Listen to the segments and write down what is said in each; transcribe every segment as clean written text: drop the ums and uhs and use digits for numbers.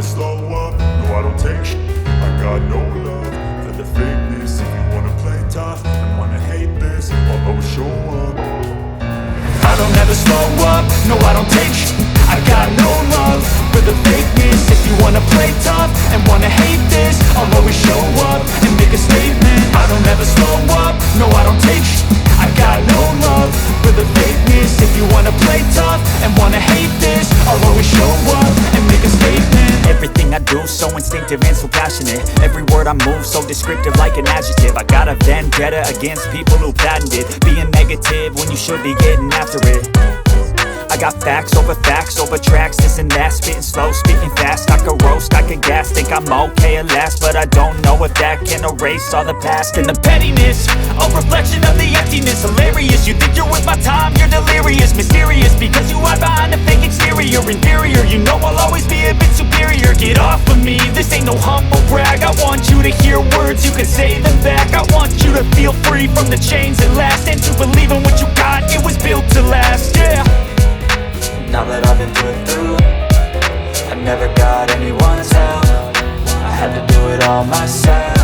never slow up, no I don't take shit. I got no love for the fakeness. If you wanna play tough and wanna hate this, I'll always show up. I don't ever slow up, no I don't take shit. I got no love for the fakeness. If you wanna play tough and wanna hate this, I'll always show up and make a statement. I don't ever slow up, no I don't take shit. I got no love for the fakeness. If you wanna play tough and wanna hate this, I'll always show up and make a statement. Everything I do so instinctive and so passionate. Every word I move so descriptive like an adjective. I got a vendetta against people who patented being negative when you should be getting after it. I got facts over tracks, this and that. Spitting slow, speaking fast. I could roast, I could gas. Think I'm okay at last, but I don't know if that can erase all the past. And the pettiness, a reflection of the emptiness. Hilarious, you think you're worth my time, you're delirious. Mysterious, because you hide behind a fake exterior. Inferior, you know I'll always be a bit superior. Get off of me, this ain't no humble brag. I want you to hear words, you can say them back. I want you to feel free from the chains that last, and to believe in what you got, it was built to last, yeah. Now that I've been put through, I never got anyone's help. I had to do it all myself.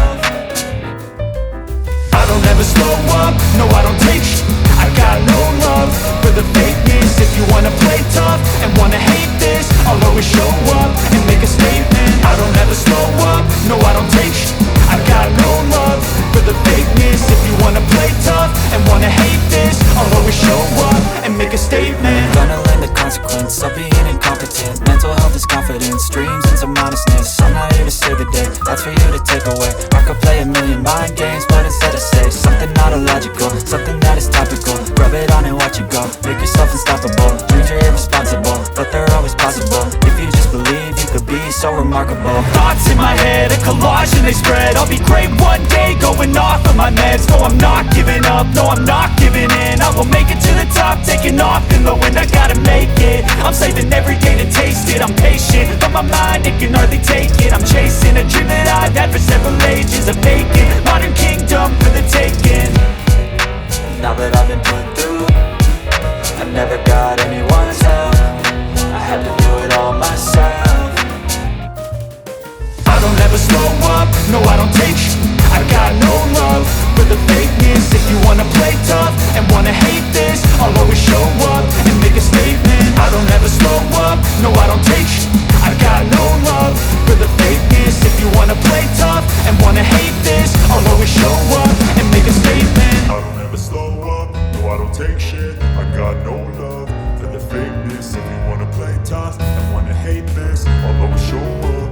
I don't ever slow up, no I don't take shit. I got no love for the fakeness. If you wanna play tough and wanna hate this, I'll always show up and make a statement. I don't ever slow up, no I don't take shit. I got no love for the fakeness. If you wanna play tough and wanna hate this, I'll always show up and make a statement. Gonna learn the consequence of being incompetent. Mental health is confidence, dreams into modestness. I'm not here to save the day, that's for you to take away. I could play a million mind games, but instead I say something not illogical, something that is topical. Rub it on and watch it go, make yourself unstoppable. Dreams are irresponsible, but they're always possible. If you just believe, you could be so remarkable. Thoughts in my head, a collage and they spread. I'll be great one day, going off of my meds. No, I'm not giving up, no, I'm not giving in. I will make it to the top, taking off in the wind. I gotta make it, I'm saving every day to taste it. I'm patient, but my mind, it can hardly take it. I'm chasing a dream that I've had for several ages. A vacant, modern kingdom for the taking. Now that I've been put through, I never got anyone's help. I had to do it all myself. I don't ever slow up, no I don't take shit. I got no love for the fakeness. If you wanna play tough and wanna hate this, I'll always show up and make a statement. I don't ever slow up, no I don't take shit. I got no love for the fakeness. If you wanna play tough and wanna hate this, I'll always show up and make a statement. I don't ever slow up, no I don't take shit. I got no love for the fakeness. If you wanna play tough and wanna hate this, I'll always show up.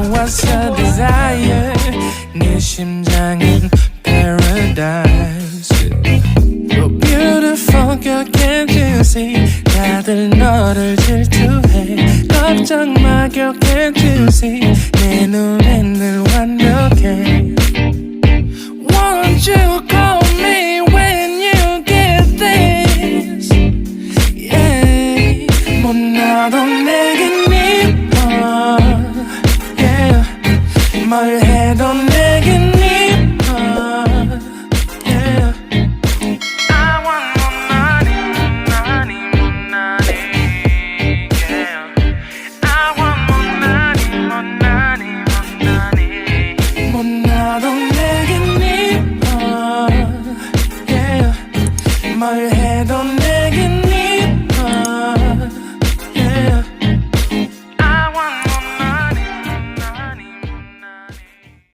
What's your desire? 네 심장은 paradise. You're beautiful girl, can't you see? 다들 너를 질투해. 걱정 마 girl, can't you see? 내 눈엔 늘 완벽해. Won't you call me when you get this? Yeah, 못나도 내겐 이뻐. 뭘 해도 내겐